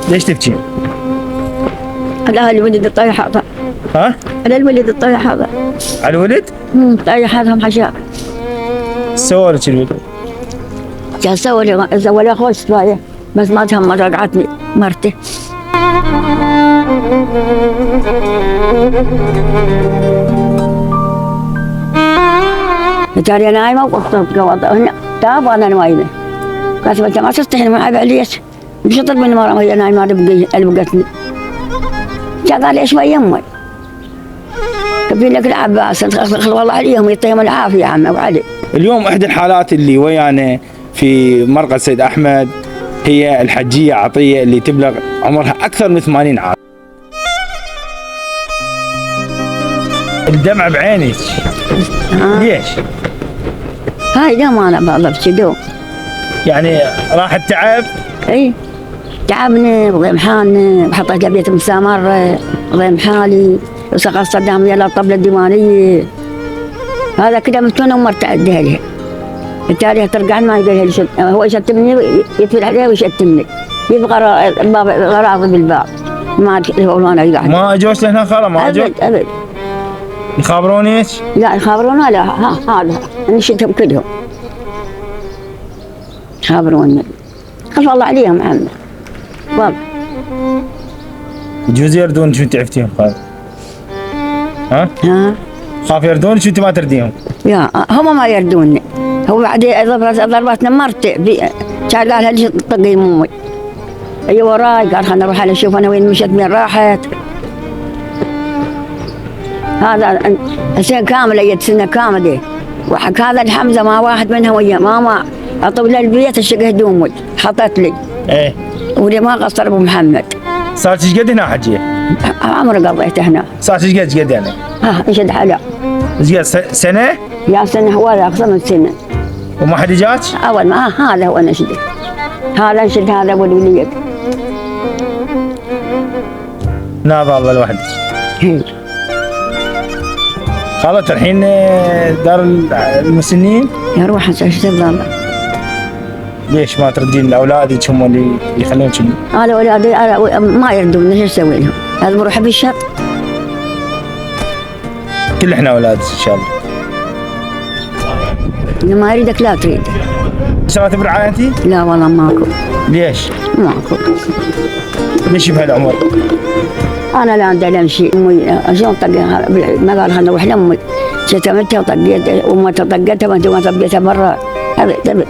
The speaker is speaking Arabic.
ليش تبكين؟ على الولد الطايح هذا. ها؟ على الولد الطايح هذا. على الولد؟ طايح هذا محشاك. سوى لك الولد؟ جا سوى لي خوش طايح بس ما تهم رجعتني مرتي. تاري نايمة وقفت قوض هنا تاب وأنا نايمة. قالت ما تستحي من عيب عليش. مش طلب من المرأة وهي نايمة بقتني. جا قال لي شوي يمي. كبير لك العباس والله عليهم يعطيهم العافية يا عمي وعلي. اليوم إحدى الحالات اللي ويانا في مرقد سيد أحمد هي الحجية عطية اللي تبلغ عمرها أكثر من 80 عام. الدمع بعينك. ليش؟ هاي لا ما أنا بالله بشدو. يعني راح التعب؟ اي تعبني وضيم حالني وحطيت لبيت مسامر وضيم حالي وسقط صدام يلا الطبلة الديوانية. هذا كده متون ومرت عدها لها. بالتالي ترجع ما يقول لي هو يشتمني يتفل عليه ويشتمني. يبغى الباب غراضي بالباب. ما هو انا قاعد. ما اجوش لهنا خاله ما اجوا؟ ابد. يخابرونيش؟ لا يخابرونا لا هذا نشدهم كلهم. يخابرونا. خاف الله عليهم عمي. والله. يجوز يردون شو انت عفتيهم خالد؟ ها؟ خاف يردون شو انت ما ترديهم؟ يا هم ما يردوني. هو بعد ضربتنا مرتي كان قال لي طقي امي. اي وراي قال خلنا نروح نشوف انا وين مشت وين راحت. هذا سنه كامله جت سنه كامله وحك هذا الحمزه ما واحد منها ويا ماما اطول البيت الشق هدومي حطت لي. ايه ولي ما قصر ابو محمد. صار ايش قد هنا حجيه؟ عمري قضيته هنا. صار ايش قد يعني؟ ايش حلا؟ ايش قد سنه؟ يا سنه ولا اكثر من سنه. وما حد جاك؟ اول ما هذا هو نشد. هذا نشد هذا ولوليك. ناظر الله لوحدك. خلاص الحين دار المسنين؟ يا روح ايش تبغى؟ ليش ما تردين اولادك هم اللي يخلونك؟ انا اولادي ما يردون ايش اسوي لهم؟ لازم اروح بالشط. كل احنا اولادك ان شاء الله. اللي ما يريدك لا تريد. اشتغلت برعايتي؟ لا والله ماكو. ليش؟ ماكو. ليش بهالعمر؟ انا لا عندي لا شيء امي شلون طقها ما قال خلنا نروح لامي شتمتها وطقيتها وما طقتها ما طقيتها برا ابد ابد.